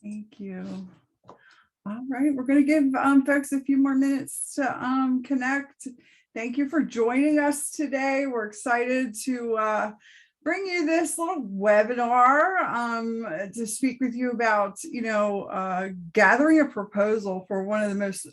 Thank you. All right, we're going to give folks a few more minutes to connect. Thank you for joining us today. We're excited to bring you this little webinar to speak with you about, gathering a proposal for one of the most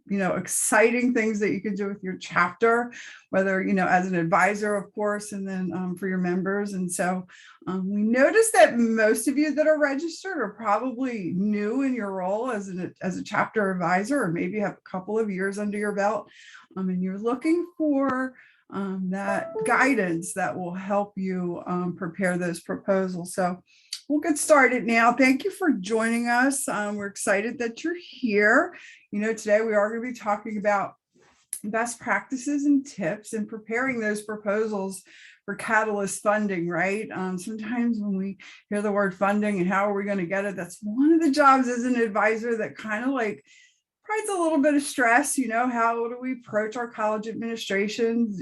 exciting things that you can do with your chapter, whether, as an advisor, of course, and then for your members. And so we noticed that most of you that are registered are probably new in your role as a chapter advisor, or maybe have a couple of years under your belt, and you're looking for that guidance that will help you prepare those proposals. So we'll get started now. Thank you for joining us. We're excited that you're here. Today we are going to be talking about best practices and tips in preparing those proposals for Catalyst funding, right? Sometimes when we hear the word funding and how are we going to get it, that's one of the jobs as an advisor that kind of like provides a little bit of stress. How do we approach our college administrations?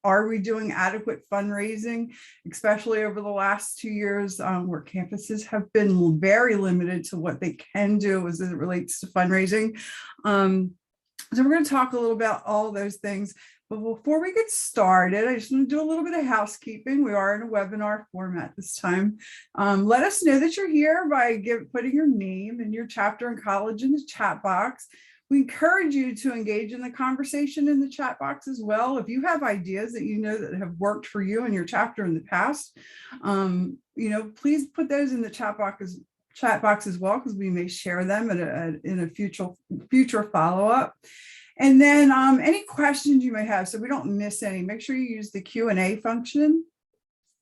Are we doing adequate fundraising, especially over the last 2 years where campuses have been very limited to what they can do as it relates to fundraising? So we're going to talk a little about all those things. But before we get started, I just want to do a little bit of housekeeping. We are in a webinar format this time. Let us know that you're here by putting your name and your chapter and college in the chat box. We encourage you to engage in the conversation in the chat box as well. If you have ideas that that have worked for you in your chapter in the past, please put those in the chat box as well, because we may share them in a future follow-up. And then any questions you may have, so we don't miss any, make sure you use the Q&A function.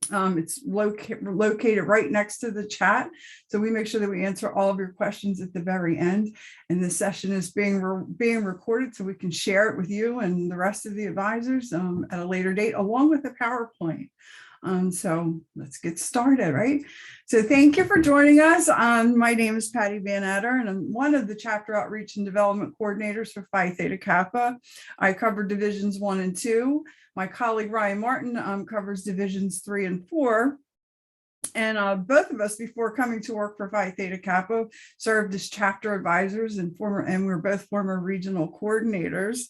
It's located right next to the chat. So we make sure that we answer all of your questions at the very end. And this session is being recorded so we can share it with you and the rest of the advisors at a later date, along with the PowerPoint. So let's get started, right? So thank you for joining us. My name is Patty Van Etter, and I'm one of the chapter outreach and development coordinators for Phi Theta Kappa. I cover divisions 1 and 2. My colleague Ryan Martin covers divisions 3 and 4. And both of us, before coming to work for Phi Theta Kappa, served as chapter advisors and we're both former regional coordinators.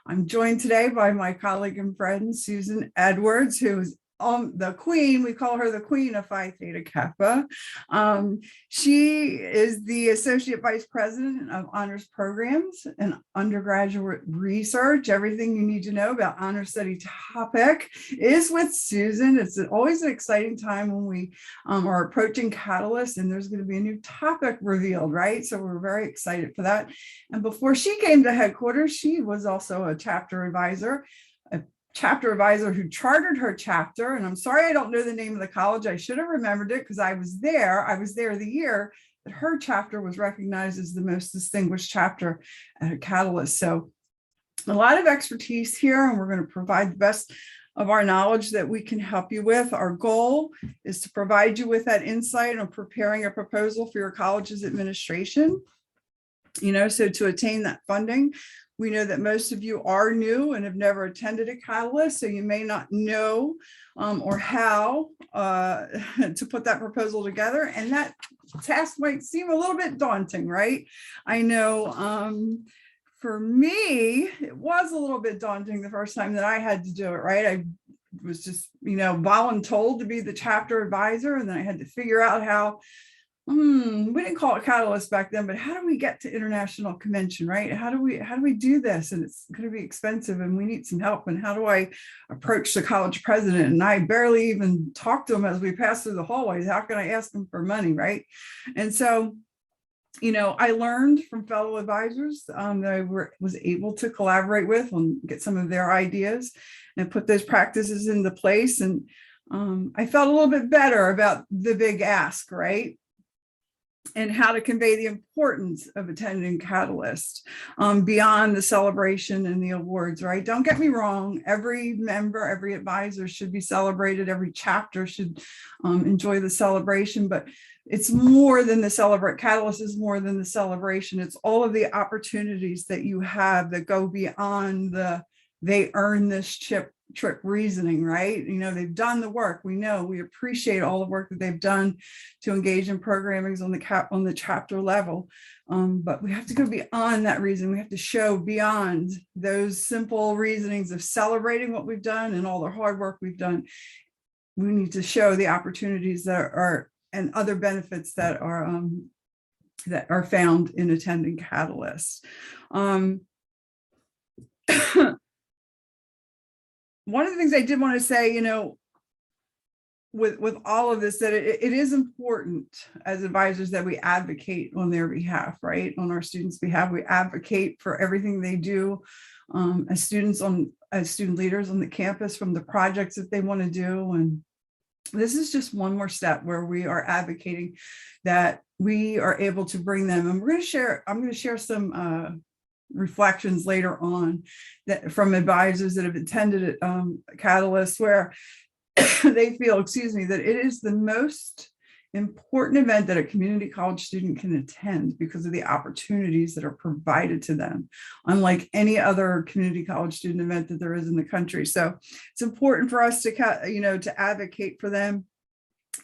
I'm joined today by my colleague and friend, Susan Edwards, who is the queen. We call her the queen of Phi Theta Kappa. She is the associate vice president of honors programs and undergraduate research. Everything you need to know about honor study topic is with Susan. It's always an exciting time when we are approaching Catalyst, and there's going to be a new topic revealed, right? So we're very excited for that. And before she came to headquarters, she was also a chapter advisor who chartered her chapter. And I'm sorry I don't know the name of the college. I should have remembered it because I was there. I was there the year that her chapter was recognized as the most distinguished chapter at a Catalyst. So a lot of expertise here, and we're going to provide the best of our knowledge that we can help you with. Our goal is to provide you with that insight on preparing a proposal for your college's administration. So to attain that funding, we know that most of you are new and have never attended a Catalyst, so you may not know or how to put that proposal together. And that task might seem a little bit daunting, right? I know for me, it was a little bit daunting the first time that I had to do it, right? I was just, voluntold to be the chapter advisor, and then I had to figure out how we didn't call it Catalyst back then, but how do we get to international convention, right? How do we do this? And it's going to be expensive and we need some help. And how do I approach the college president? And I barely even talk to him as we pass through the hallways. How can I ask him for money, right? And so, I learned from fellow advisors that I was able to collaborate with and get some of their ideas and put those practices into place. And I felt a little bit better about the big ask, right? And how to convey the importance of attending Catalyst beyond the celebration and the awards, right? Don't get me wrong. Every member, every advisor should be celebrated. Every chapter should enjoy the celebration, but it's more than the celebrate. Catalyst is more than the celebration. It's all of the opportunities that you have that go beyond they earn this chip trip reasoning, right? You know, they've done the work. We know, we appreciate all the work that they've done to engage in programming on the chapter level. But we have to go beyond that reason. We have to show beyond those simple reasonings of celebrating what we've done and all the hard work we've done. We need to show the opportunities that are and other benefits that are found in attending Catalyst. One of the things I did want to say, you know, with all of this, that it is important as advisors that we advocate on their behalf, right? On our students' behalf, we advocate for everything they do as student leaders on the campus, from the projects that they want to do. And this is just one more step where we are advocating that we are able to bring them. And I'm going to share some reflections later on that from advisors that have attended Catalyst, where they feel, that it is the most important event that a community college student can attend because of the opportunities that are provided to them, unlike any other community college student event that there is in the country. So it's important for us to, you know, to advocate for them.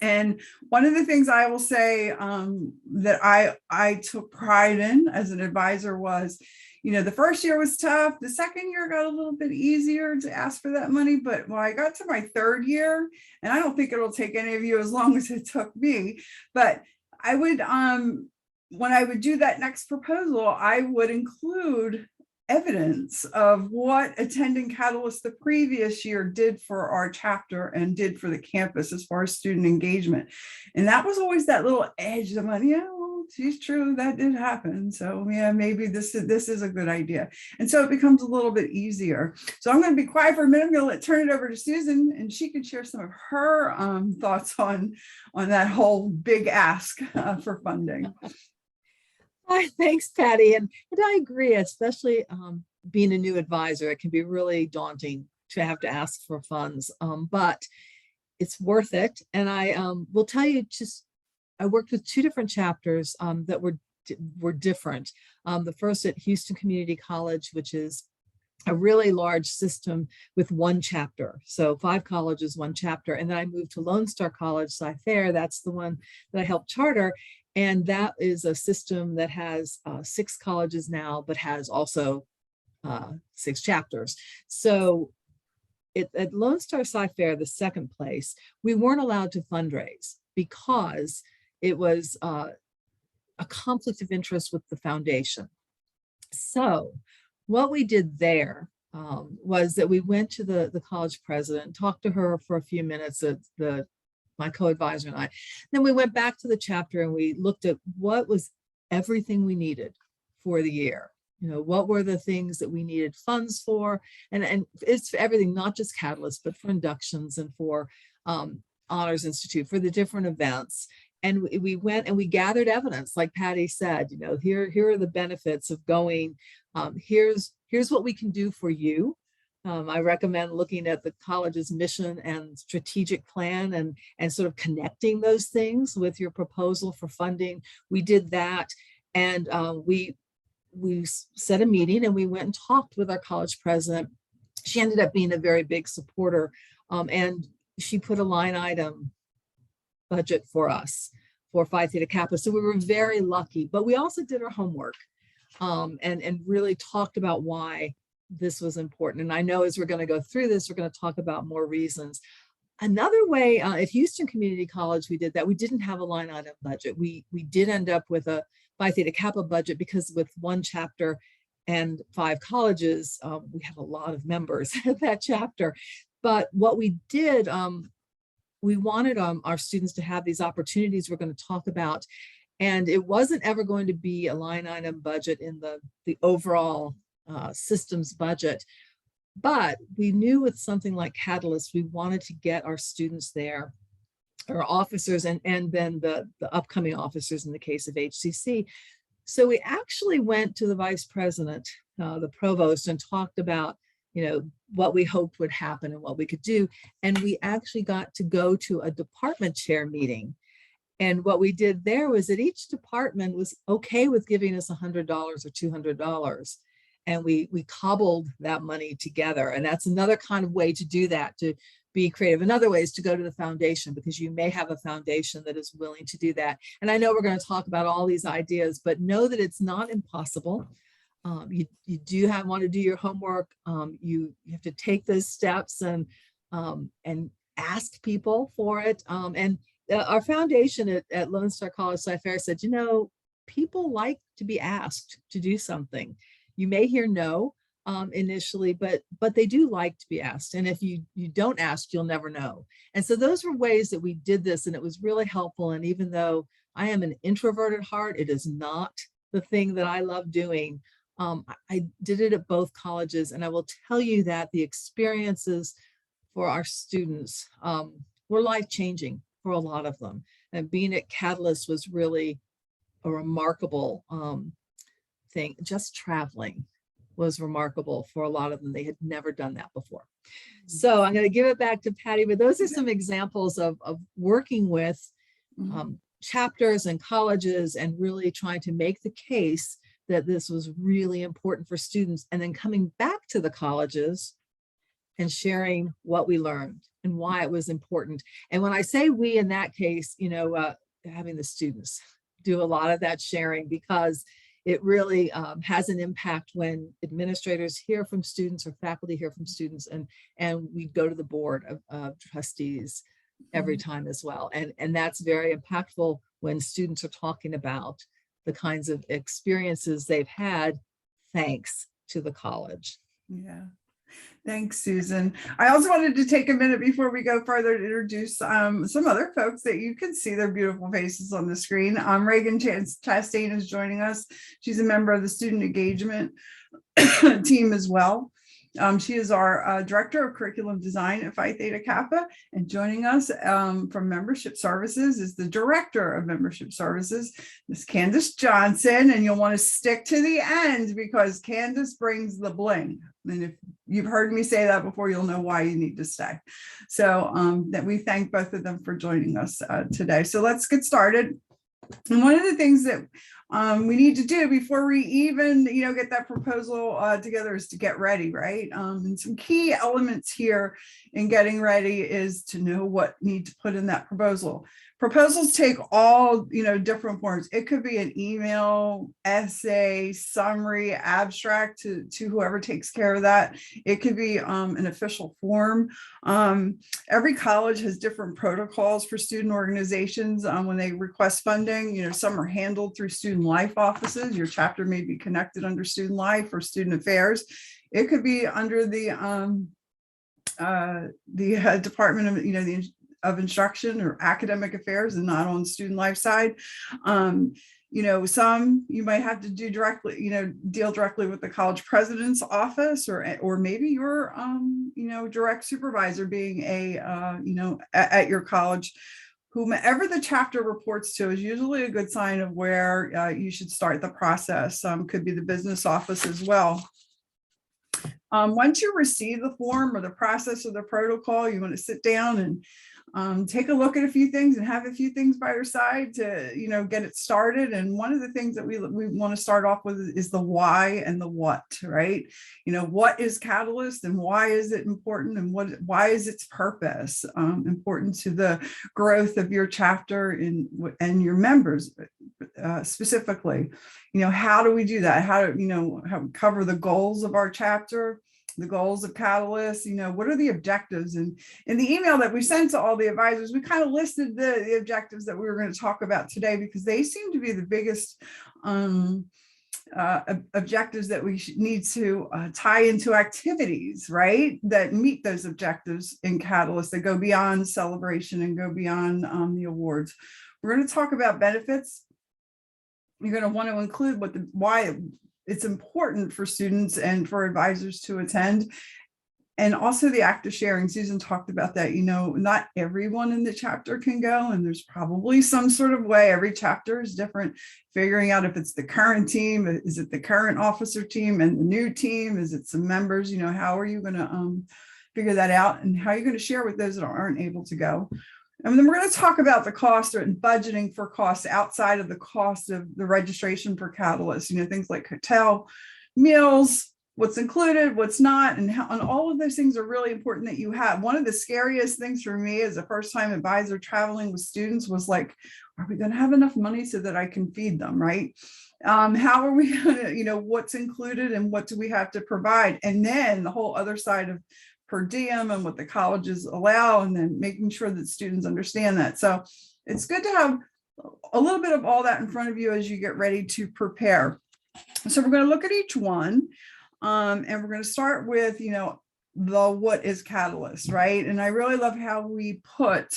And one of the things I will say that I took pride in as an advisor was, you know, the first year was tough. The second year got a little bit easier to ask for that money. But when I got to my third year, and I don't think it'll take any of you as long as it took me, but I would, when I would do that next proposal, I would include evidence of what attending Catalyst the previous year did for our chapter and did for the campus as far as student engagement. And that was always that little edge of money. Yeah, well, she's true, that did happen. So yeah, maybe this is a good idea. And so it becomes a little bit easier. So I'm going to be quiet for a minute. I'm going to turn it over to Susan, and she can share some of her thoughts on that whole big ask for funding. Thanks, Patty. And I agree, especially being a new advisor, it can be really daunting to have to ask for funds, but it's worth it. And I will tell you, I worked with two different chapters that were different. The first at Houston Community College, which is a really large system with one chapter. So 5 colleges, 1 chapter. And then I moved to Lone Star College, Phi Theta. That's the one that I helped charter. And that is a system that has 6 colleges now, but has also 6 chapters. So at Lone Star Phi Theta, the second place, we weren't allowed to fundraise because it was a conflict of interest with the foundation. So what we did there was that we went to the college president, talked to her for a few minutes, my co-advisor and I. Then we went back to the chapter and we looked at what was everything we needed for the year. You know, what were the things that we needed funds for? And it's for everything, not just Catalyst, but for inductions and for Honors Institute, for the different events. And we went and we gathered evidence, like Patty said, you know, here are the benefits of going. Here's what we can do for you. I recommend looking at the college's mission and strategic plan and sort of connecting those things with your proposal for funding. We did that, and we set a meeting and we went and talked with our college president. She ended up being a very big supporter, and she put a line item budget for us for Phi Theta Kappa. So we were very lucky, but we also did our homework and really talked about why this was important. And I know as we're going to go through this, we're going to talk about more reasons. Another way at Houston Community College, we did that. We didn't have a line item budget. We did end up with a Phi Theta Kappa budget because with 1 chapter and 5 colleges, we have a lot of members at that chapter. But what we did, we wanted our students to have these opportunities we're going to talk about. And it wasn't ever going to be a line item budget in the overall systems budget. But we knew with something like Catalyst, we wanted to get our students there, our officers, and then the upcoming officers in the case of HCC. So we actually went to the vice president, the provost, and talked about, you know, what we hoped would happen and what we could do. And we actually got to go to a department chair meeting. And what we did there was that each department was okay with giving us $100 or $200. and we cobbled that money together. And that's another kind of way to do that, to be creative. Another way is to go to the foundation, because you may have a foundation that is willing to do that. And I know we're going to talk about all these ideas, but know that it's not impossible. You do want to do your homework. You have to take those steps and ask people for it. And our foundation at Lone Star College Sci-Fair said, people like to be asked to do something. You may hear no initially, but they do like to be asked. And if you don't ask, you'll never know. And so those were ways that we did this, and it was really helpful. And even though I am an introvert at heart, it is not the thing that I love doing. I did it at both colleges, and I will tell you that the experiences for our students were life-changing for a lot of them. And being at Catalyst was really a remarkable thing. Just traveling was remarkable for a lot of them. They had never done that before. So I'm going to give it back to Patty, but those are some examples of working with chapters and colleges and really trying to make the case that this was really important for students, and then coming back to the colleges and sharing what we learned and why it was important. And when I say we, in that case, having the students do a lot of that sharing, because it really has an impact when administrators hear from students or faculty hear from students, and we go to the board of trustees every time as well. And that's very impactful when students are talking about the kinds of experiences they've had thanks to the college. Yeah. Thanks, Susan. I also wanted to take a minute before we go further to introduce some other folks that you can see their beautiful faces on the screen. Reagan Chastain is joining us. She's a member of the student engagement team as well. She is our Director of Curriculum Design at Phi Theta Kappa, and joining us from Membership Services is the Director of Membership Services, Ms. Candace Johnson, and you'll want to stick to the end because Candace brings the bling. And if you've heard me say that before, you'll know why you need to stay. So that we thank both of them for joining us today. So let's get started. And one of the things that we need to do before we even, get that proposal together is to get ready, right? And some key elements here in getting ready is to know what need to put in that proposal. Proposals take all, different forms. It could be an email, essay, summary, abstract to whoever takes care of that. It could be an official form. Every college has different protocols for student organizations when they request funding. Some are handled through student life offices. Your chapter may be connected under student life or student affairs. It could be under the Department of, of Instruction or Academic Affairs and not on student life side. Some you might have to do directly, deal directly with the college president's office or maybe your, direct supervisor being at your college. Whomever the chapter reports to is usually a good sign of where you should start the process. Could be the business office as well. Once you receive the form or the process or the protocol, you want to sit down and take a look at a few things and have a few things by your side to, get it started. And one of the things that we want to start off with is the why and the what, right? What is Catalyst and why is it important, and why is its purpose important to the growth of your chapter and your members specifically? How do we do that? How do cover the goals of our chapter, the goals of Catalyst, what are the objectives? And in the email that we sent to all the advisors, we kind of listed the objectives that we were going to talk about today, because they seem to be the biggest objectives that we need to tie into activities, right? That meet those objectives in Catalyst, that go beyond celebration and go beyond the awards. We're going to talk about benefits. You're going to want to include why it's important for students and for advisors to attend, and also the act of sharing. Susan talked about that. Not everyone in the chapter can go, and there's probably some sort of way. Every chapter is different. Figuring out if it's the current team, is it the current officer team and the new team, is it some members? How are you going to figure that out, and how are you going to share with those that aren't able to go? And then we're going to talk about the cost and budgeting for costs outside of the cost of the registration for Catalyst, things like hotel, meals, what's included, what's not, and how, and all of those things are really important that you have. One of the scariest things for me as a first-time advisor traveling with students was like, are we going to have enough money so that I can feed them, right? How are we going to, what's included and what do we have to provide? And then the whole other side of per diem and what the colleges allow, and then making sure that students understand that. So it's good to have a little bit of all that in front of you as you get ready to prepare. So we're going to look at each one. And we're going to start with, the what is Catalyst, right? And I really love how we put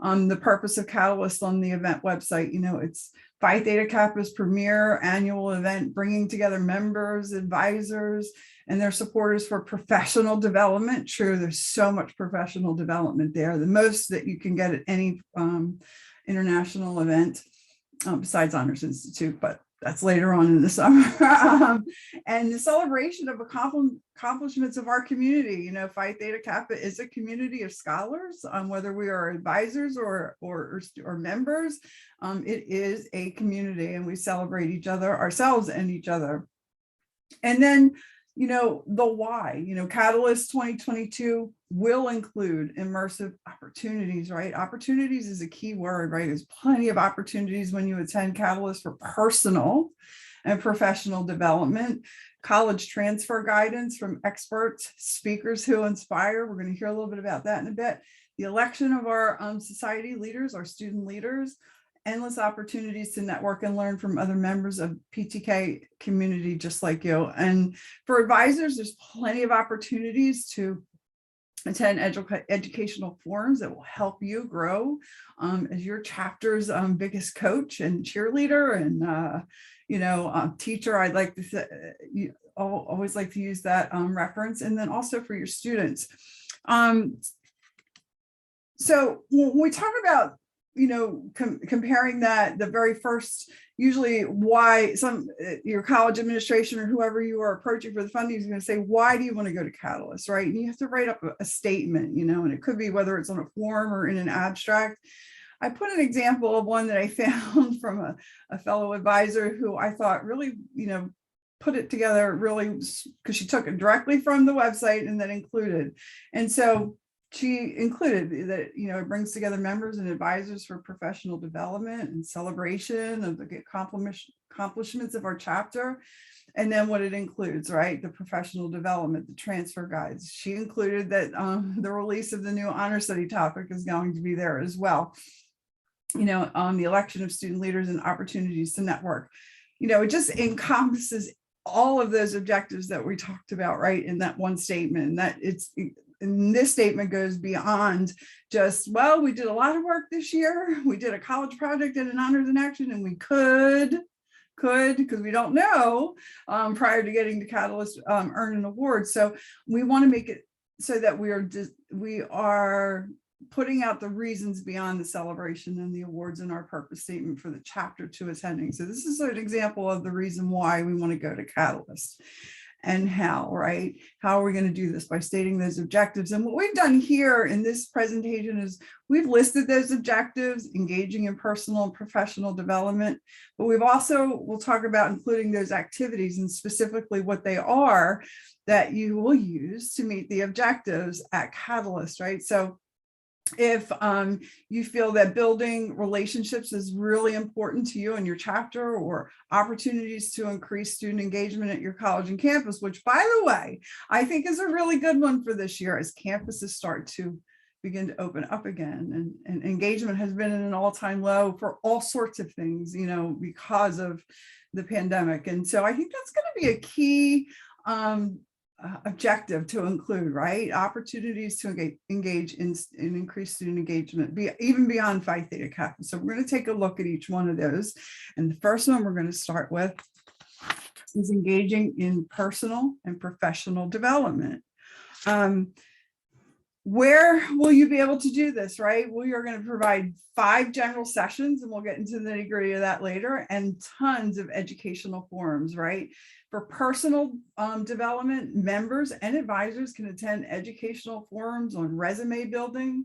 the purpose of Catalyst on the event website. It's Phi Theta Kappa's premier annual event, bringing together members, advisors, and their supporters for professional development. True, there's so much professional development there, the most that you can get at any international event besides Honors Institute, but that's later on in the summer. And the celebration of accomplishments of our community. Phi Theta Kappa is a community of scholars, whether we are advisors or members. It is a community, and we celebrate each other, ourselves and each other. And then, the why, Catalyst 2022 will include immersive opportunities, right? Opportunities is a key word, right? There's plenty of opportunities when you attend Catalyst for personal and professional development, college transfer guidance from experts, speakers who inspire. We're going to hear a little bit about that in a bit. The election of our society leaders, our student leaders, endless opportunities to network and learn from other members of PTK community just like you. And for advisors, there's plenty of opportunities to attend educational forums that will help you grow as your chapter's biggest coach and cheerleader and teacher. I'd like to say, always like to use that reference. And then also for your students. So when we talk about comparing that, the very first, usually why your college administration or whoever you are approaching for the funding is going to say, why do you want to go to Catalyst, right? And you have to write up a statement, and it could be whether it's on a form or in an abstract. I put an example of one that I found from a fellow advisor who I thought really, put it together really, because she took it directly from the website and then included. And so she included that, it brings together members and advisors for professional development and celebration of the accomplishments of our chapter. And then what it includes, right? The professional development, the transfer guides. She included that the release of the new honor study topic is going to be there as well. The election of student leaders and opportunities to network. It just encompasses all of those objectives that we talked about, right, in that one statement. And that and this statement goes beyond just, well, we did a lot of work this year. We did a college project and an honors in action, and we could, because we don't know, prior to getting to Catalyst, earn an award. So we want to make it so that we are putting out the reasons beyond the celebration and the awards in our purpose statement for the chapter 2 attending. So this is an example of the reason why we want to go to Catalyst. And how, right? How are we going to do this? By stating those objectives. And what we've done here in this presentation is we've listed those objectives, engaging in personal and professional development, but we'll talk about including those activities and specifically what they are that you will use to meet the objectives at Catalyst, right? So if you feel that building relationships is really important to you and your chapter, or opportunities to increase student engagement at your college and campus, which, by the way, I think is a really good one for this year as campuses start to begin to open up again, and engagement has been at an all-time low for all sorts of things, because of the pandemic. And so I think that's going to be a key objective to include, right? Opportunities to engage in increased student engagement, even beyond Phi Theta Kappa. So we're going to take a look at each one of those. And the first one we're going to start with is engaging in personal and professional development. Where will you be able to do this, right? We are going to provide 5 general sessions, and we'll get into the nitty-gritty of that later, and tons of educational forums, right? For personal development, members and advisors can attend educational forums on resume building,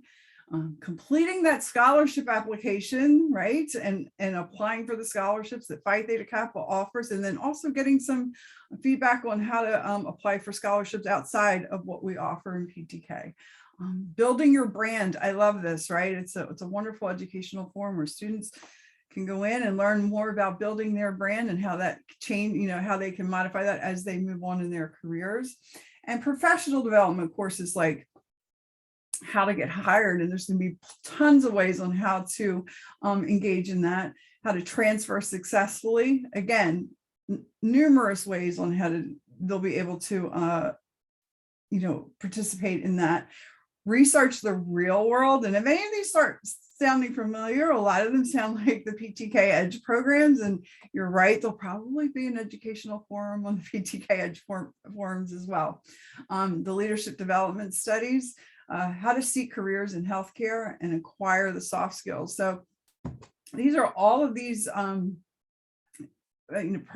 completing that scholarship application, right? And applying for the scholarships that Phi Theta Kappa offers, and then also getting some feedback on how to apply for scholarships outside of what we offer in PTK. Building your brand. I love this, right? It's a wonderful educational forum where students can go in and learn more about building their brand and how that change, how they can modify that as they move on in their careers. And professional development courses like how to get hired, and there's going to be tons of ways on how to engage in that, how to transfer successfully. Again, numerous ways on how to, they'll be able to participate in that. Research the real world, and if any of these start sounding familiar, a lot of them sound like the PTK Edge programs, and you're right, there'll probably be an educational forum on the PTK Edge forums as well. The leadership development studies, how to seek careers in healthcare and acquire the soft skills. So these are all of these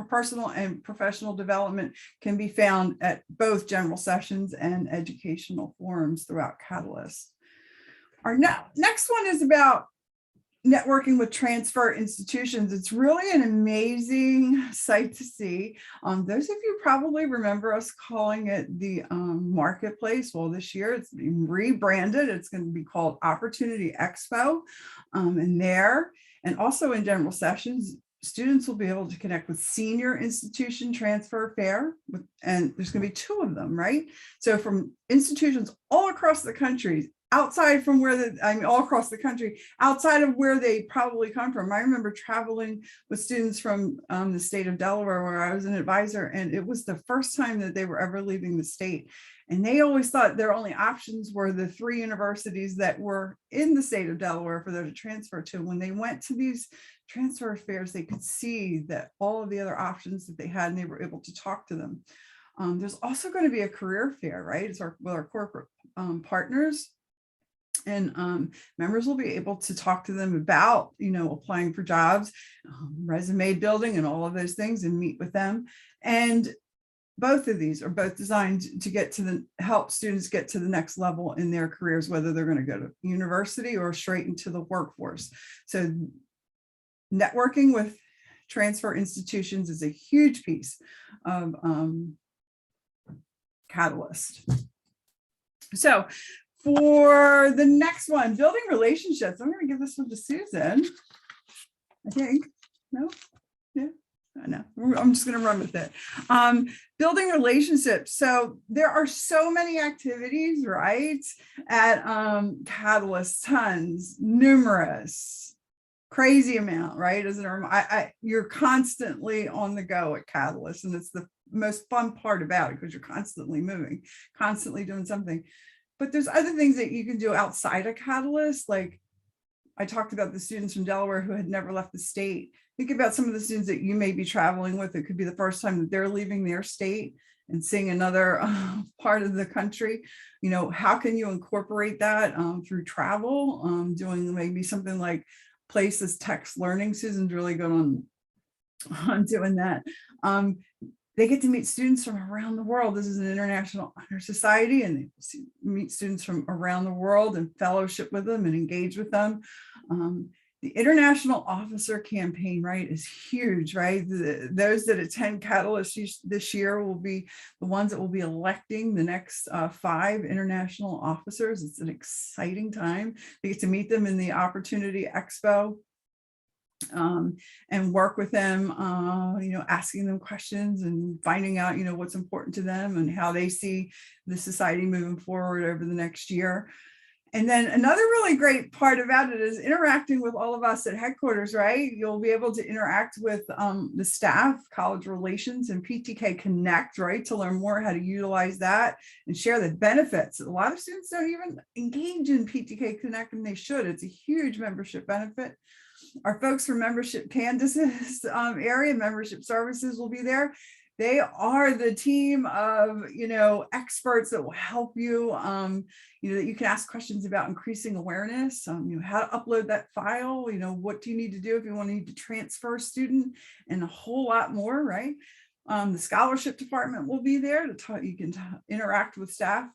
personal and professional development can be found at both general sessions and educational forums throughout Catalyst. Our next one is about networking with transfer institutions. It's really an amazing sight to see. Those of you probably remember us calling it the marketplace. Well, this year it's being rebranded. It's going to be called Opportunity Expo. And also in general sessions, students will be able to connect with senior institution transfer fair, and there's going to be 2 of them, right? So from institutions all across the country, outside from where all across the country, outside of where they probably come from. I remember traveling with students from the state of Delaware, where I was an advisor, and it was the first time that they were ever leaving the state. And they always thought their only options were the 3 universities that were in the state of Delaware for them to transfer to. When they went to these transfer fairs, they could see that all of the other options that they had, and they were able to talk to them. There's also going to be a career fair, right? It's with our corporate partners. And members will be able to talk to them about, applying for jobs, resume building, and all of those things, and meet with them. And both of these are both designed to help students get to the next level in their careers, whether they're going to go to university or straight into the workforce. So networking with transfer institutions is a huge piece of Catalyst. So for the next one, building relationships, I'm going to give this one to Susan, I think. No? Yeah, I know. I'm just going to run with it. Building relationships. So there are so many activities, right, at Catalyst, tons, numerous, crazy amount, right? You're constantly on the go at Catalyst, and it's the most fun part about it because you're constantly moving, constantly doing something. But there's other things that you can do outside of Catalyst. Like I talked about the students from Delaware who had never left the state. Think about some of the students that you may be traveling with. It could be the first time that they're leaving their state and seeing another part of the country. How can you incorporate that through travel? Doing maybe something like Places Text Learning. Susan's really good on doing that. They get to meet students from around the world. This is an international honor society, and they meet students from around the world and fellowship with them and engage with them. The International Officer Campaign, right, is huge, right? Those that attend Catalyst this year will be the ones that will be electing the next 5 international officers. It's an exciting time. They get to meet them in the Opportunity Expo. And work with them, asking them questions and finding out, what's important to them and how they see the society moving forward over the next year. And then another really great part about it is interacting with all of us at headquarters, right? You'll be able to interact with the staff, college relations, and PTK Connect, right? To learn more how to utilize that and share the benefits. A lot of students don't even engage in PTK Connect, and they should. It's a huge membership benefit. Our folks from Membership Candace's area, Membership Services, will be there. They are the team of, experts that will help you, that you can ask questions about increasing awareness, how to upload that file, what do you need to do if you need to transfer a student, and a whole lot more, right? The scholarship department will be there to you can interact with staff.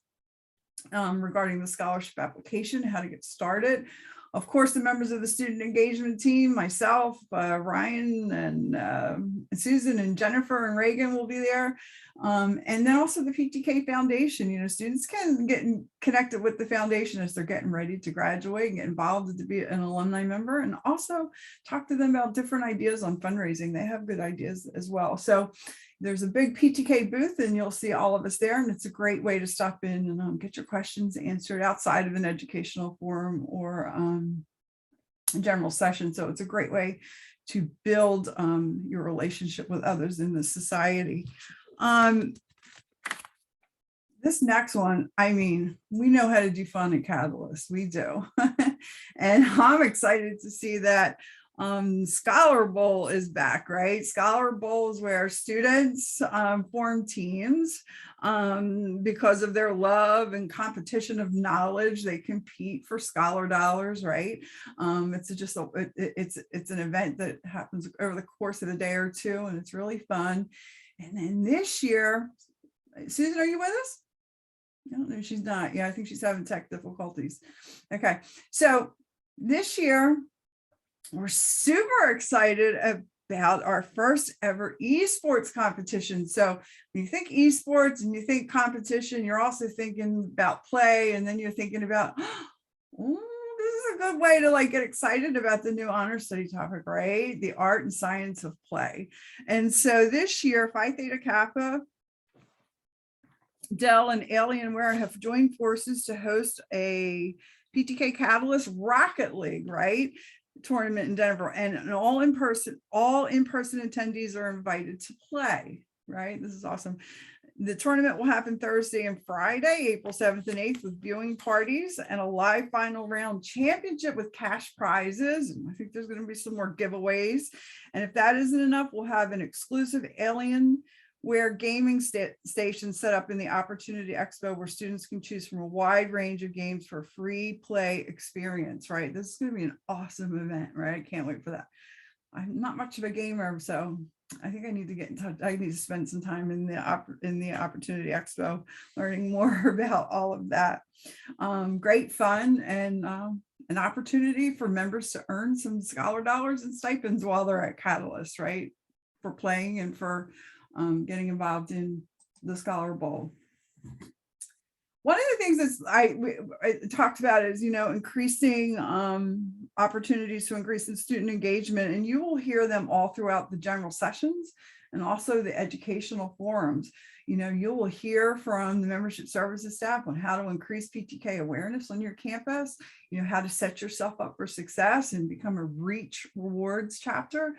regarding the scholarship application, how to get started. Of course, the members of the student engagement team, myself, Ryan, and Susan, and Jennifer, and Reagan will be there. And then also the PTK Foundation. You know, students can get connected with the foundation as they're getting ready to graduate and get involved to be an alumni member, and also talk to them about different ideas on fundraising. They have good ideas as well. So there's a big PTK booth, and you'll see all of us there. And it's a great way to stop in and get your questions answered outside of an educational forum or a general session. So it's a great way to build your relationship with others in the society. This next one, I mean, we know how to do fun at Catalyst. We do. And I'm excited to see that Scholar Bowl is back, right? Scholar Bowl is where students form teams because of their love and competition of knowledge. They compete for scholar dollars, right? It's an event that happens over the course of a day or two, and it's really fun. And then this year, Susan, are you with us? No, she's not. Yeah, I think she's having tech difficulties. Okay, so this year, we're super excited about our first ever esports competition. So when you think esports and you think competition, you're also thinking about play, and then you're thinking about, oh, this is a good way to like get excited about the new honor study topic, right? The art and science of play. And so this year, Phi Theta Kappa, Dell, and Alienware have joined forces to host a PTK Catalyst Rocket League, right? Tournament in Denver, and all in person attendees are invited to play, right? This is awesome. The tournament will happen Thursday and Friday, April 7th and 8th, with viewing parties and a live final round championship with cash prizes. And I think there's going to be some more giveaways. And if that isn't enough, we'll have an exclusive Alienware gaming station set up in the Opportunity Expo, where students can choose from a wide range of games for a free play experience, right? This is going to be an awesome event, right? I can't wait for that. I'm not much of a gamer, so I think I need to get in touch. I need to spend some time in the Opportunity Expo learning more about all of that. Great fun, and an opportunity for members to earn some scholar dollars and stipends while they're at Catalyst, right? For playing and for getting involved in the Scholar Bowl. One of the things that I talked about is, increasing opportunities to increase in student engagement, and you will hear them all throughout the general sessions and also the educational forums. You will hear from the membership services staff on how to increase PTK awareness on your campus, how to set yourself up for success and become a reach rewards chapter,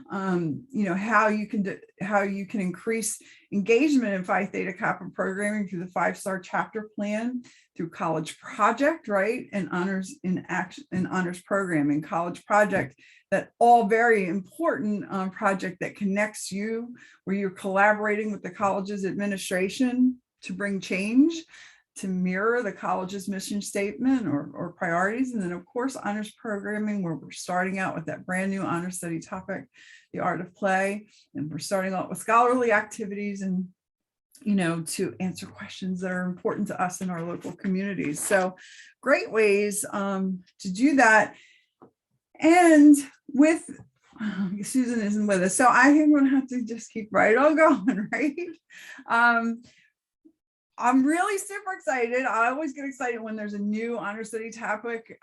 how you can increase engagement in Phi Theta Kappa programming through the 5-star chapter plan, through college project, right? And honors in action and honors programming, college project, that all very important project that connects you, where you're collaborating with the college's administration to bring change, to mirror the college's mission statement or priorities. And then of course, honors programming, where we're starting out with that brand new honor study topic, the art of play. And we're starting out with scholarly activities and, to answer questions that are important to us in our local communities. So great ways to do that. And with Susan isn't with us, so I think we're gonna have to just keep right on going, right? I'm really super excited. I always get excited when there's a new honor study topic,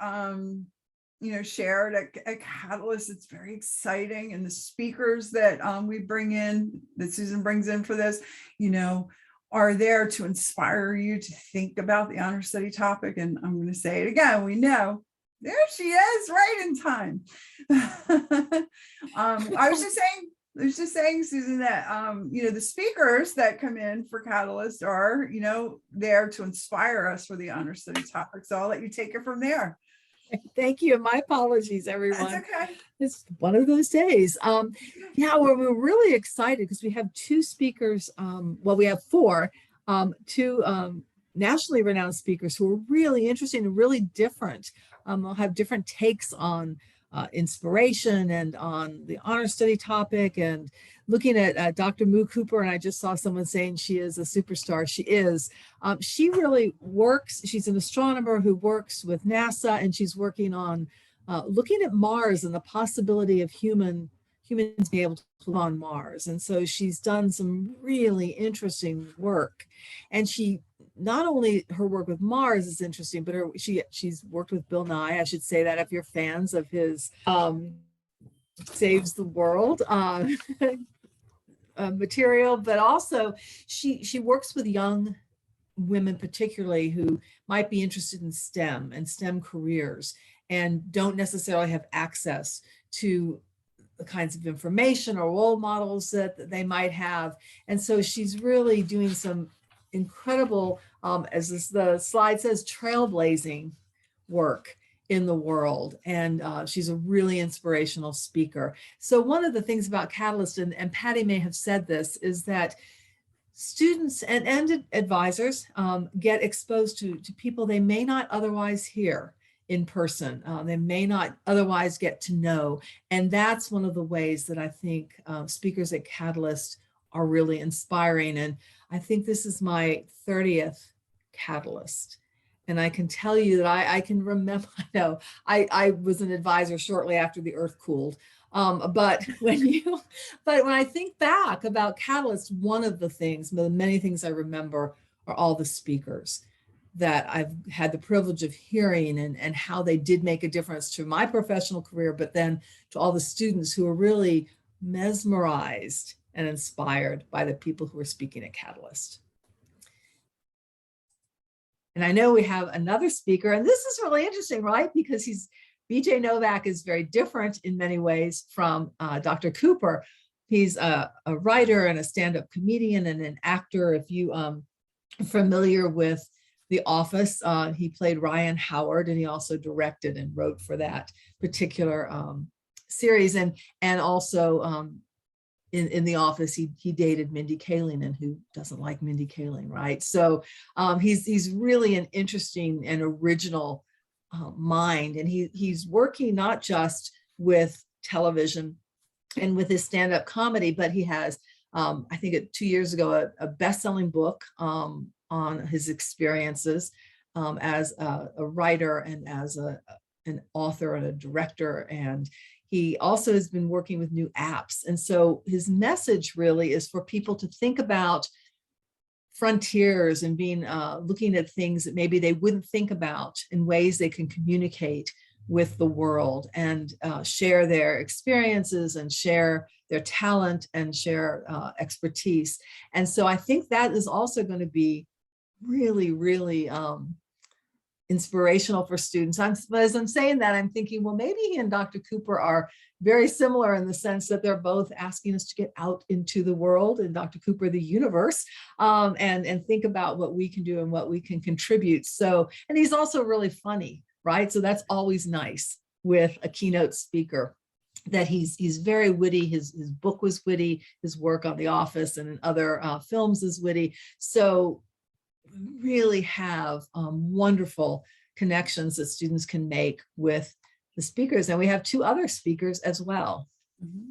shared at Catalyst. It's very exciting, and the speakers that we bring in, that Susan brings in for this, are there to inspire you to think about the honor study topic. And I'm going to say it again. We know. There she is, right in time. I was just saying, Susan, that the speakers that come in for Catalyst are, there to inspire us for the honor study topic. So I'll let you take it from there. Thank you. My apologies, everyone. That's okay. It's one of those days. We're really excited because we have two speakers. We have four, two nationally renowned speakers who are really interesting and really different. They'll have different takes on inspiration and on the honor study topic, and looking at Dr. Moo Cooper, and I just saw someone saying she is a superstar. She is. She really works, she's an astronomer who works with NASA, and she's working on looking at Mars and the possibility of humans being able to live on Mars. And so she's done some really interesting work. And she, not only her work with Mars is interesting, but she's worked with Bill Nye. I should say that if you're fans of his Saves the World material, but also she works with young women particularly who might be interested in STEM and STEM careers and don't necessarily have access to the kinds of information or role models that they might have. And so she's really doing some incredible, as the slide says, trailblazing work in the world. And she's a really inspirational speaker. So one of the things about Catalyst, and Patty may have said this, is that students and advisors get exposed to people they may not otherwise hear in person. They may not otherwise get to know. And that's one of the ways that I think speakers at Catalyst are really inspiring. And I think this is my 30th Catalyst. And I can tell you that I can remember, I was an advisor shortly after the earth cooled. But when I think back about Catalyst, one of the things, the many things I remember are all the speakers that I've had the privilege of hearing and how they did make a difference to my professional career, but then to all the students who were really mesmerized and inspired by the people who were speaking at Catalyst. And I know we have another speaker, and this is really interesting, right? Because BJ Novak is very different in many ways from Dr. Cooper. He's a writer and a stand-up comedian and an actor. If you are familiar with The Office, he played Ryan Howard, and he also directed and wrote for that particular series. And also in The Office, he dated Mindy Kaling, and who doesn't like Mindy Kaling, right? So he's really an interesting and original mind, and he's working not just with television and with his stand-up comedy, but he has, I think 2 years ago, a best-selling book on his experiences as a writer and as an author and a director. And he also has been working with new apps. And so his message really is for people to think about frontiers and looking at things that maybe they wouldn't think about in ways they can communicate with the world and share their experiences and share their talent and share expertise. And so I think that is also going to be really, really inspirational for students. As I'm saying that, I'm thinking, well, maybe he and Dr. Cooper are very similar in the sense that they're both asking us to get out into the world, and Dr. Cooper, the universe, and think about what we can do and what we can contribute. So, and he's also really funny, right? So that's always nice with a keynote speaker, that he's very witty. His book was witty. His work on The Office and in other films is witty. So really have wonderful connections that students can make with the speakers. And we have two other speakers as well. Mm-hmm.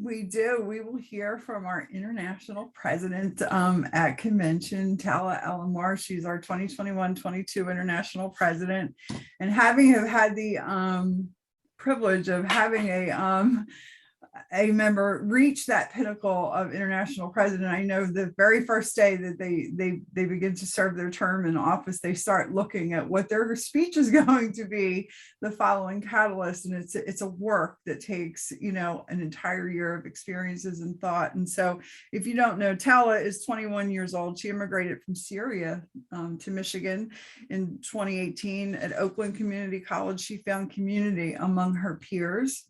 We do. We will hear from our international president at convention, Tala Alamar. She's our 2021-22 international president. And having had the privilege of having a member reach that pinnacle of international president, I know the very first day that they begin to serve their term in office, they start looking at what their speech is going to be the following Catalyst, and it's a work that takes an entire year of experiences and thought. And so, if you don't know, Tala is 21 years old. She immigrated from Syria to Michigan in 2018. At Oakland Community College, she found community among her peers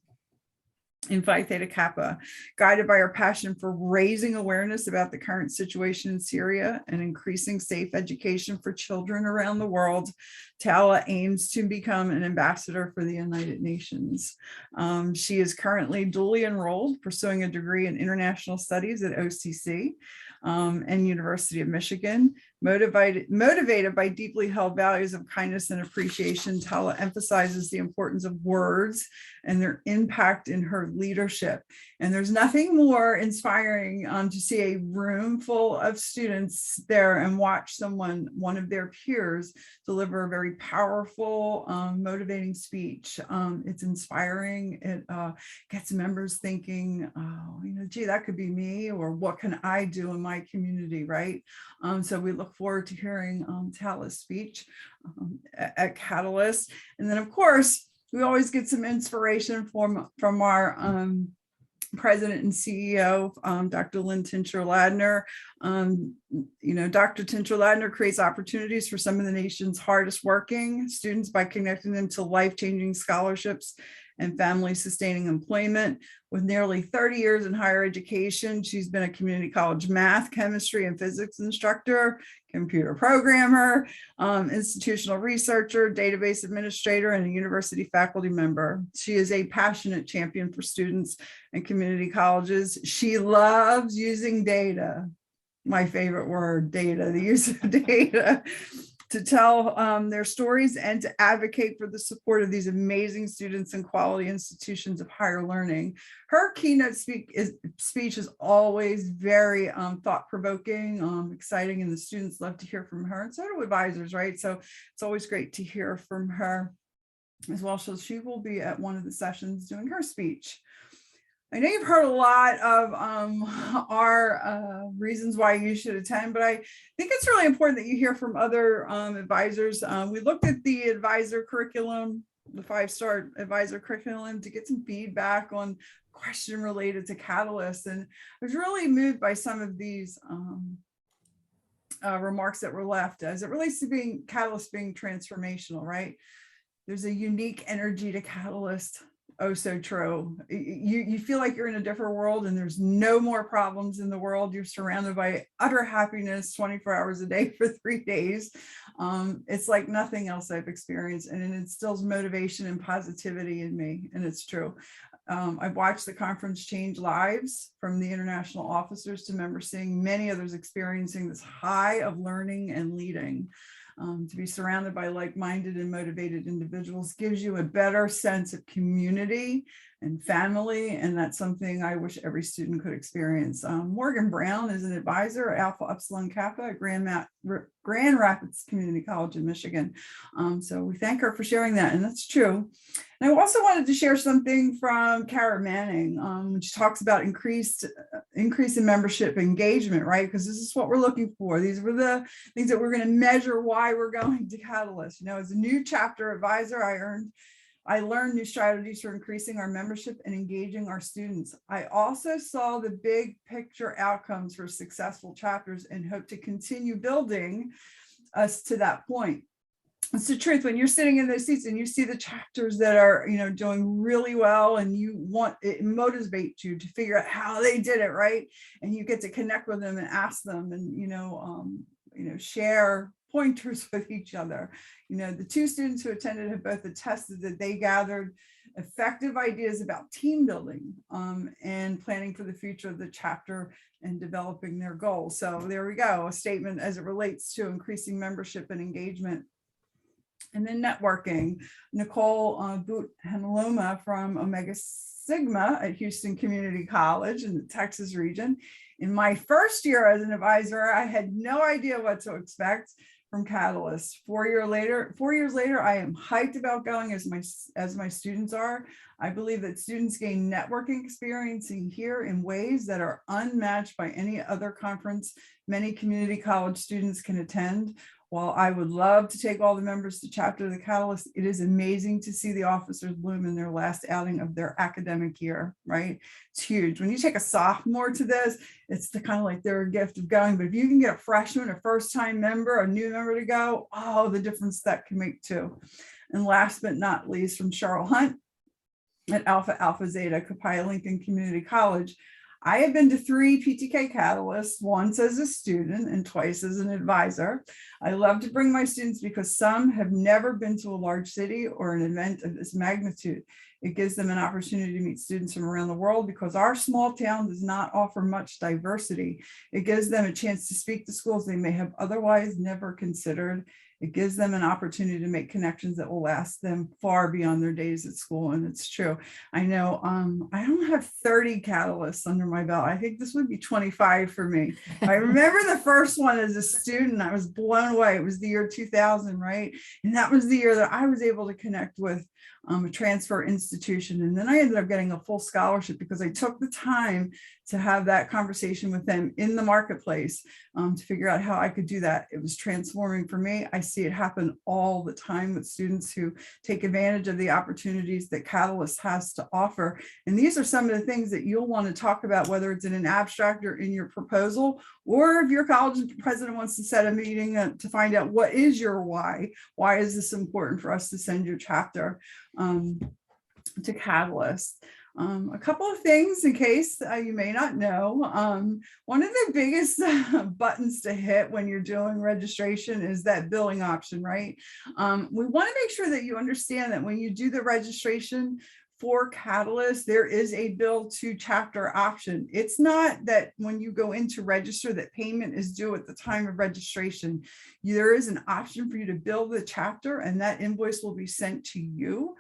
in Phi Theta Kappa, guided by our passion for raising awareness about the current situation in Syria and increasing safe education for children around the world. Tala aims to become an ambassador for the United Nations. She is currently dually enrolled, pursuing a degree in international studies at OCC and University of Michigan. Motivated by deeply held values of kindness and appreciation, Tala emphasizes the importance of words and their impact in her leadership. And there's nothing more inspiring to see a room full of students there and watch one of their peers, deliver a very powerful, motivating speech. It's inspiring. It gets members thinking, oh, gee, that could be me, or what can I do in my community, right? So we look forward to hearing Tala's speech at Catalyst. And then, of course, we always get some inspiration from our President and CEO, Dr. Lynn Tincher-Ladner. Dr. Tincher-Ladner creates opportunities for some of the nation's hardest working students by connecting them to life-changing scholarships and family-sustaining employment. With nearly 30 years in higher education, she's been a community college math, chemistry, and physics instructor, computer programmer, institutional researcher, database administrator, and a university faculty member. She is a passionate champion for students and community colleges. She loves using data, my favorite word, data, the use of data, to tell their stories and to advocate for the support of these amazing students and quality institutions of higher learning. Her keynote speech is always very thought-provoking, exciting, and the students love to hear from her, and so do advisors, right? So it's always great to hear from her as well. So she will be at one of the sessions doing her speech. I know you've heard a lot of our reasons why you should attend, but I think it's really important that you hear from other advisors. We looked at the advisor curriculum, the 5-star advisor curriculum, to get some feedback on question related to Catalyst. And I was really moved by some of these remarks that were left as it relates to Catalyst being transformational, right? There's a unique energy to Catalyst. Oh, so true. You feel like you're in a different world and there's no more problems in the world. You're surrounded by utter happiness 24 hours a day for 3 days. It's like nothing else I've experienced, and it instills motivation and positivity in me, and it's true. I've watched the conference change lives, from the international officers to members, seeing many others experiencing this high of learning and leading. To be surrounded by like-minded and motivated individuals gives you a better sense of community and family, and that's something I wish every student could experience. Morgan Brown is an advisor at Alpha Upsilon Kappa at Grand Rapids Community College in Michigan. So we thank her for sharing that, and that's true. And I also wanted to share something from Kara Manning, which talks about increase in membership engagement, right? Because this is what we're looking for. These were the things that we're going to measure why we're going to Catalyst. As a new chapter advisor, I learned new strategies for increasing our membership and engaging our students. I also saw the big picture outcomes for successful chapters and hope to continue building us to that point. It's the truth. When you're sitting in those seats and you see the chapters that are, doing really well, and it motivates you to figure out how they did it, right? And you get to connect with them and ask them, and share pointers with each other. The 2 students who attended have both attested that they gathered effective ideas about team building and planning for the future of the chapter and developing their goals. So there we go, a statement as it relates to increasing membership and engagement. And then networking. Nicole Boot-Hanaloma from Omega Sigma at Houston Community College in the Texas region. In my first year as an advisor, I had no idea what to expect from Catalyst. 4 years later, I am hyped about going as my students are. I believe that students gain networking experience here in ways that are unmatched by any other conference many community college students can attend. While I would love to take all the members to chapter of the Catalyst, it is amazing to see the officers bloom in their last outing of their academic year, right? It's huge. When you take a sophomore to this, it's the kind of like their gift of going. But if you can get a freshman, a first-time member, a new member to go, oh, the difference that can make too. And last but not least, from Cheryl Hunt at Alpha Zeta Kappa Lincoln Community College, I have been to 3 PTK Catalysts, once as a student and twice as an advisor. I love to bring my students because some have never been to a large city or an event of this magnitude. It gives them an opportunity to meet students from around the world because our small town does not offer much diversity. It gives them a chance to speak to schools they may have otherwise never considered. It gives them an opportunity to make connections that will last them far beyond their days at school. And it's true. I know I don't have 30 catalysts under my belt. I think this would be 25 for me. I remember the first one as a student. I was blown away. It was the year 2000, right? And that was the year that I was able to connect with a transfer institution. And then I ended up getting a full scholarship because I took the time to have that conversation with them in the marketplace to figure out how I could do that. It was transforming for me. I see it happen all the time with students who take advantage of the opportunities that Catalyst has to offer. And these are some of the things that you'll want to talk about, whether it's in an abstract or in your proposal, or if your college president wants to set a meeting to find out what is your why. Why is this important for us to send your chapter to Catalyst? A couple of things in case you may not know. One of the biggest buttons to hit when you're doing registration is that billing option, right? We want to make sure that you understand that when you do the registration for Catalyst, there is a bill to chapter option. It's not that when you go in to register that payment is due at the time of registration. There is an option for you to bill the chapter, and that invoice will be sent to you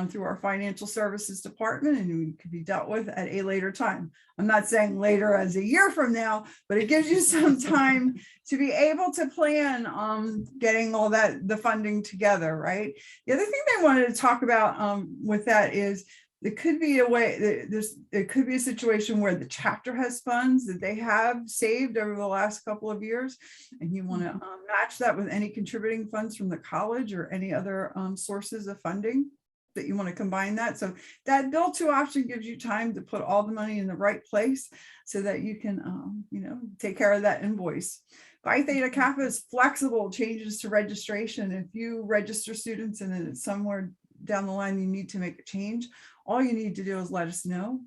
through our financial services department, and it could be dealt with at a later time. I'm not saying later as a year from now, but it gives you some time to be able to plan on getting all that, the funding together, right? The other thing I wanted to talk about with that is it could be a way, it could be a situation where the chapter has funds that they have saved over the last couple of years, and you want to match that with any contributing funds from the college or any other sources of funding that you want to combine that. So that bill to option gives you time to put all the money in the right place so that you can, take care of that invoice. Phi Theta Kappa is flexible changes to registration. If you register students and then it's somewhere down the line you need to make a change, all you need to do is let us know,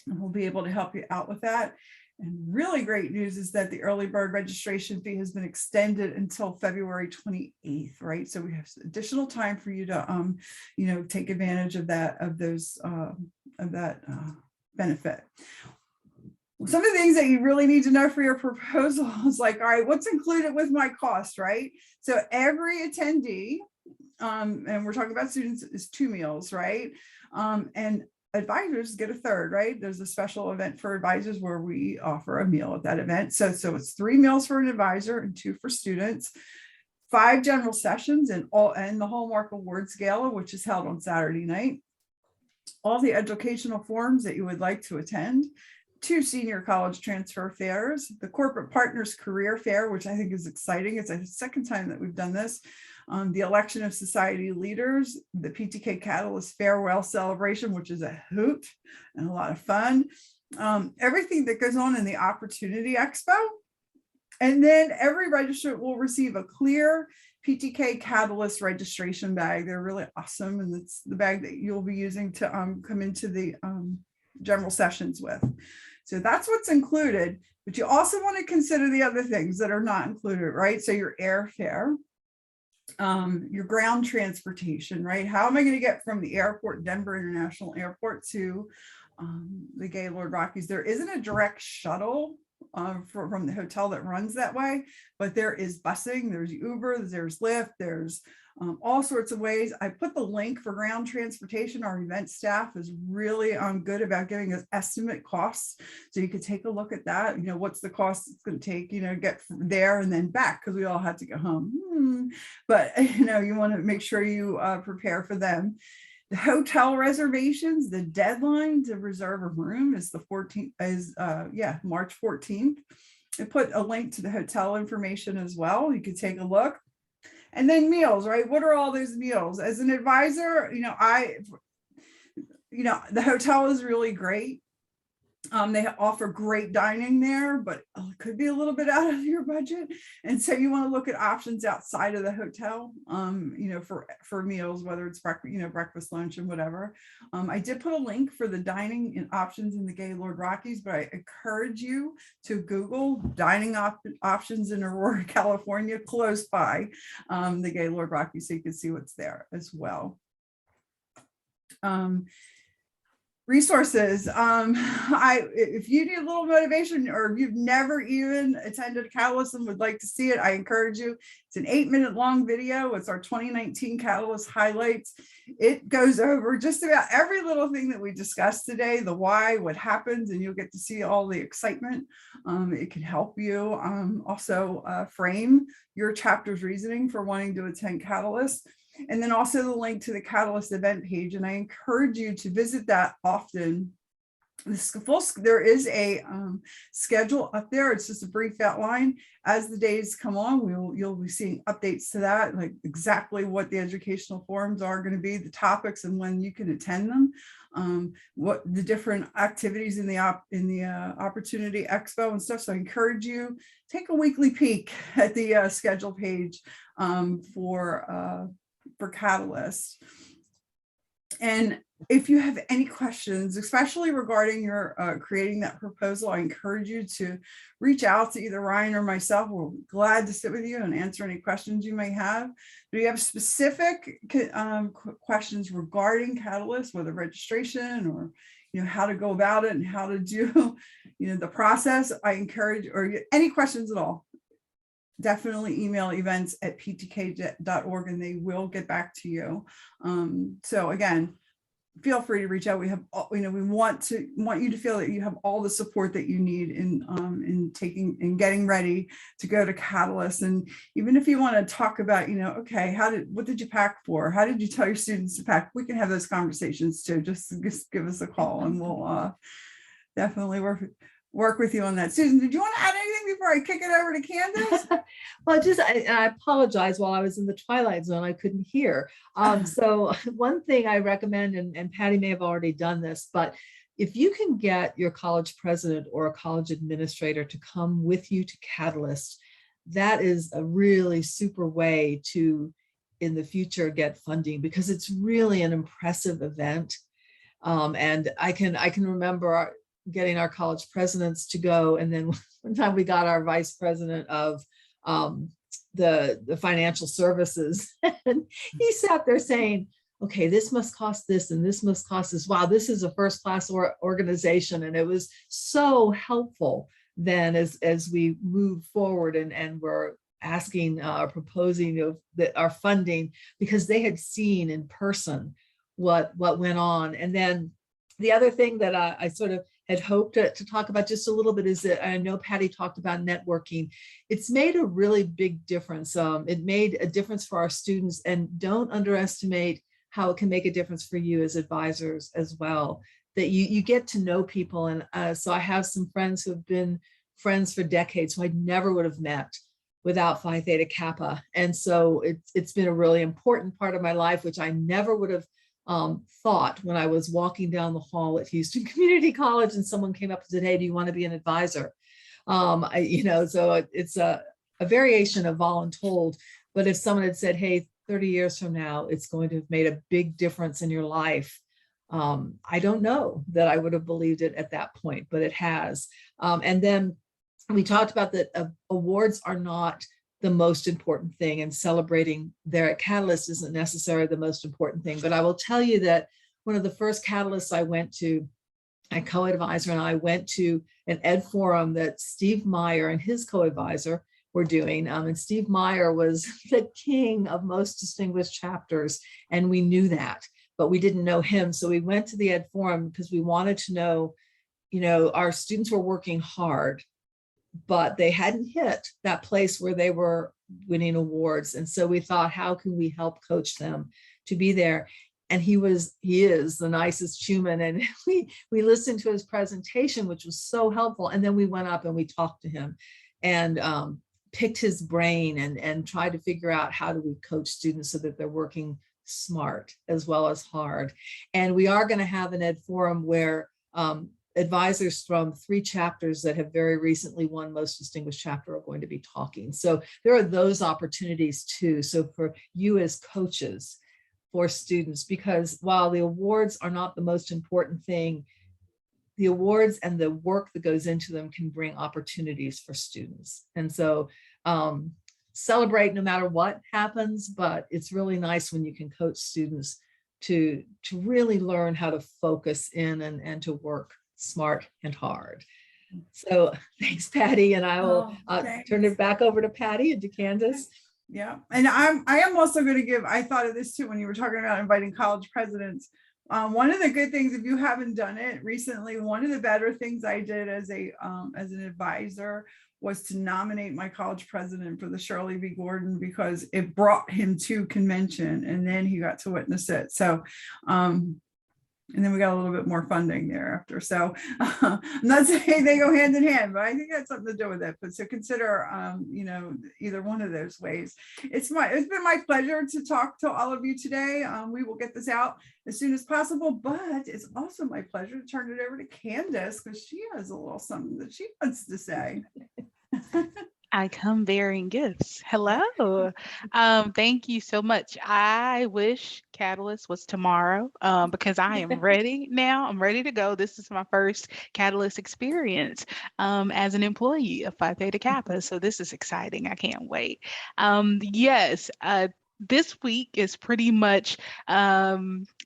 and we'll be able to help you out with that. And really great news is that the early bird registration fee has been extended until February 28th, right? So we have additional time for you to, take advantage of that, benefit. Some of the things that you really need to know for your proposal is like, all right, what's included with my cost, right? So every attendee, and we're talking about students, is 2 meals, right? And advisors get a third, right? There's a special event for advisors where we offer a meal at that event. So it's 3 meals for an advisor and 2 for students, 5 general sessions, and the Hallmark Awards Gala, which is held on Saturday night, all the educational forums that you would like to attend, 2 senior college transfer fairs, the Corporate Partners Career Fair, which I think is exciting. It's the second time that we've done this. The election of society leaders, the PTK Catalyst farewell celebration, which is a hoot and a lot of fun. Everything that goes on in the Opportunity Expo. And then every registrant will receive a clear PTK Catalyst registration bag. They're really awesome. And it's the bag that you'll be using to come into the general sessions with. So that's what's included, but you also want to consider the other things that are not included, right? So your airfare, your ground transportation, right? How am I going to get from the airport, Denver International Airport, to the Gaylord Rockies? There isn't a direct shuttle from the hotel that runs that way, but there is busing, there's Uber, there's Lyft, there's all sorts of ways. I put the link for ground transportation. Our event staff is really good about giving us estimate costs. So you could take a look at that. What's the cost it's going to take, get from there and then back, because we all had to go home. But, you want to make sure you prepare for them. The hotel reservations, the deadline to reserve a room is the 14th, March 14th. I put a link to the hotel information as well. You could take a look. And then meals, right? What are all those meals? As an advisor, the hotel is really great. They offer great dining there, but it could be a little bit out of your budget. And so you want to look at options outside of the hotel, for meals, whether it's breakfast, lunch, and whatever. I did put a link for the dining and options in the Gaylord Rockies, but I encourage you to Google dining options in Aurora, California, close by the Gaylord Rockies, so you can see what's there as well. Resources. If you need a little motivation, or if you've never even attended Catalyst and would like to see it, I encourage you. It's an 8-minute long video. It's our 2019 Catalyst highlights. It goes over just about every little thing that we discussed today, the why, what happens, and you'll get to see all the excitement. It can help you also frame your chapter's reasoning for wanting to attend Catalyst. And then also the link to the Catalyst event page. And I encourage you to visit that often. There is a schedule up there. It's just a brief outline. As the days come on, you'll be seeing updates to that, like exactly what the educational forums are going to be, the topics, and when you can attend them, what the different activities in the Opportunity Expo and stuff. So I encourage you, take a weekly peek at the schedule page for Catalyst. And if you have any questions, especially regarding your creating that proposal, I encourage you to reach out to either Ryan or myself. We're glad to sit with you and answer any questions you may have. Do you have specific questions regarding Catalyst, whether registration or how to go about it and how to do the process? I encourage, or any questions at all, definitely email events@ptk.org and they will get back to you. So again, feel free to reach out. We have, we want you to feel that you have all the support that you need in getting ready to go to Catalyst. And even if you want to talk about, okay, what did you pack for? How did you tell your students to pack? We can have those conversations too. Just give us a call and we'll definitely work with you on that. Susan, did you want to add anything before I kick it over to Candace? Well, I apologize. While I was in the twilight zone, I couldn't hear. So one thing I recommend, and Patty may have already done this, but if you can get your college president or a college administrator to come with you to Catalyst, that is a really super way to, in the future, get funding, because it's really an impressive event. And I can remember getting our college presidents to go. And then one time we got our vice president of the financial services, and he sat there saying, okay, this must cost this and this must cost this. Wow, this is a first-class organization. And it was so helpful then as we move forward and we're asking, proposing our funding, because they had seen in person what went on. And then the other thing that I sort of had hoped to talk about just a little bit is that I know Patty talked about networking. It's made a really big difference. It made a difference for our students, and don't underestimate how it can make a difference for you as advisors as well, that you get to know people. And so I have some friends who have been friends for decades who I never would have met without Phi Theta Kappa. And so it's been a really important part of my life, which I never would have thought when I was walking down the hall at Houston Community College and someone came up and said, hey, do you want to be an advisor? So it's a variation of voluntold. But if someone had said, hey, 30 years from now, it's going to have made a big difference in your life, I don't know that I would have believed it at that point, but it has. And then we talked about that awards are not the most important thing, and celebrating there at Catalyst isn't necessarily the most important thing. But I will tell you that one of the first Catalysts I went to, my co-advisor and I went to an ed forum that Steve Meyer and his co-advisor were doing. And Steve Meyer was the king of most distinguished chapters, and we knew that, but we didn't know him. So we went to the ed forum because we wanted to know, our students were working hard, but they hadn't hit that place where they were winning awards. And so we thought, how can we help coach them to be there? And he is the nicest human. And we listened to his presentation, which was so helpful. And then we went up and we talked to him and picked his brain and tried to figure out, how do we coach students so that they're working smart as well as hard. And we are going to have an ed forum where advisors from 3 chapters that have very recently won Most Distinguished Chapter are going to be talking. So there are those opportunities too. So for you as coaches, for students, because while the awards are not the most important thing, the awards and the work that goes into them can bring opportunities for students. And so celebrate no matter what happens, but it's really nice when you can coach students to really learn how to focus in and to work smart and hard. So thanks, Patty, and I will turn it back over to Patty and to Candace. Yeah, and I am also going to give, I thought of this too when you were talking about inviting college presidents. One of the good things, if you haven't done it recently, one of the better things I did as an advisor was to nominate my college president for the Shirley V. Gordon, because it brought him to convention and then he got to witness it. So, and then we got a little bit more funding thereafter. So I'm not saying they go hand in hand, but I think that's something to do with it. But so consider, you know, either one of those ways. It's been my pleasure to talk to all of you today. We will get this out as soon as possible, but it's also my pleasure to turn it over to Candace, because she has a little something that she wants to say. I come bearing gifts. Hello. Thank you so much. I wish Catalyst was tomorrow because I am ready now. I'm ready to go. This is my first Catalyst experience as an employee of Phi Theta Kappa. So this is exciting. I can't wait. Yes, this week is pretty much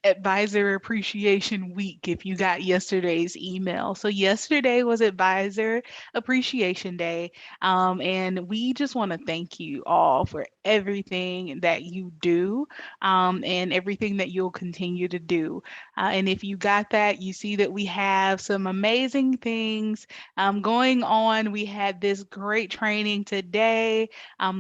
Advisor Appreciation Week, if you got yesterday's email. So yesterday was Advisor Appreciation Day. And we just want to thank you all for everything that you do and everything that you'll continue to do. And if you got that, you see that we have some amazing things going on. We had this great training today.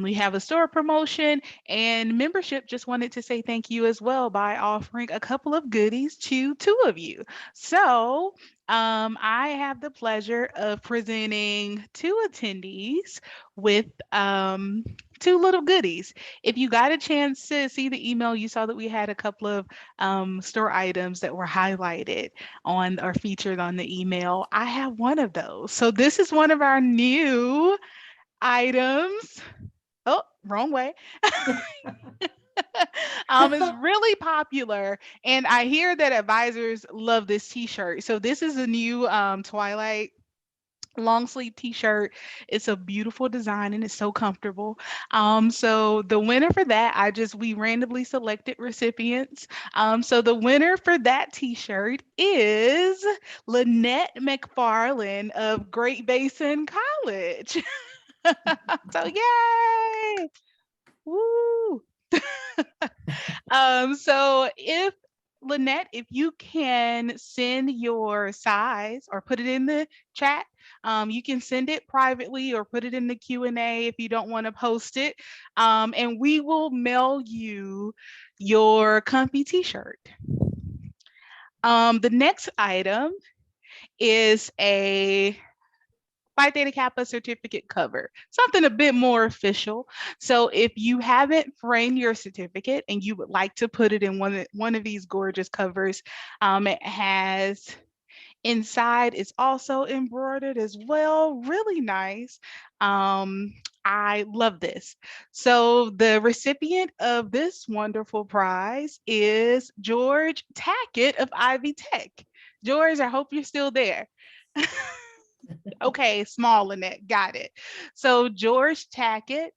We have a store promotion, and membership just wanted to say thank you as well by offering a couple of goodies to 2 of you. So I have the pleasure of presenting 2 attendees with 2 little goodies. If you got a chance to see the email, you saw that we had a couple of store items that were highlighted on or featured on the email. I have one of those. So this is one of our new items. Oh, wrong way. It's really popular, and I hear that advisors love this t-shirt. So this is a new Twilight long sleeve t-shirt. It's a beautiful design and it's so comfortable. So the winner for that, we randomly selected recipients. So the winner for that t-shirt is Lynette McFarland of Great Basin College. So yay! Woo! So Lynette, if you can send your size or put it in the chat, you can send it privately or put it in the Q&A if you don't want to post it. And we will mail you your comfy t-shirt. The next item is a Phi Theta Kappa certificate cover, something a bit more official. So if you haven't framed your certificate and you would like to put it in one of these gorgeous covers, it has inside, it's also embroidered as well, really nice. I love this. So the recipient of this wonderful prize is George Tackett of Ivy Tech. George, I hope you're still there. Okay, small Lynette, got it. So George Tackett,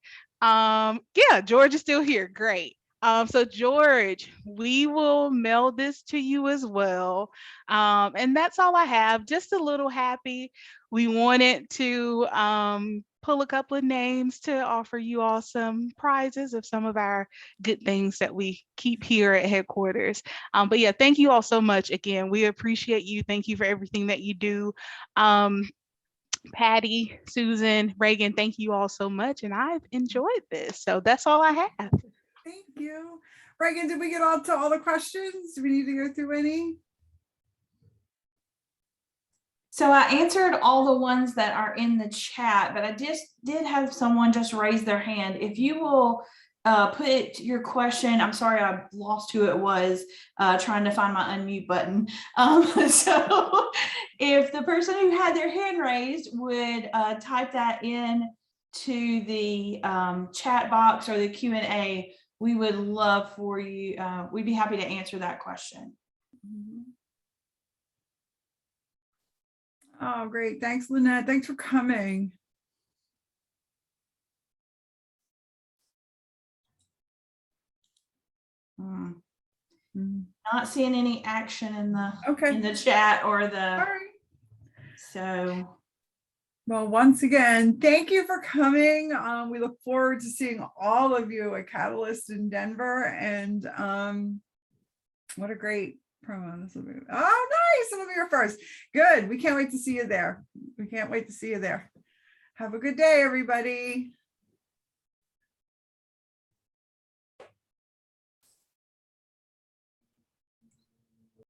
yeah, George is still here, great. So George, we will mail this to you as well. And that's all I have, just a little happy. We wanted to pull a couple of names to offer you all some prizes of some of our good things that we keep here at headquarters. But yeah, thank you all so much. Again, we appreciate you. Thank you for everything that you do. Patty, Susan, Reagan, thank you all so much. And I've enjoyed this. So that's all I have. Thank you. Reagan, did we get all to all the questions? Do we need to go through any? So I answered all the ones that are in the chat, but I just did have someone just raise their hand. If you will put your question. I'm sorry, I lost who it was, trying to find my unmute button. So if the person who had their hand raised would type that in to the chat box or the Q&A, we would love for you, we'd be happy to answer that question. Oh, great. Thanks, Lynette. Thanks for coming. Not seeing any action in the Okay. chat or All the, right. so. Well, once again, thank you for coming. We look forward to seeing all of you at Catalyst in Denver. And what a great promo this will be. Oh, nice. It'll be your first. Good. We can't wait to see you there. We can't wait to see you there. Have a good day, everybody.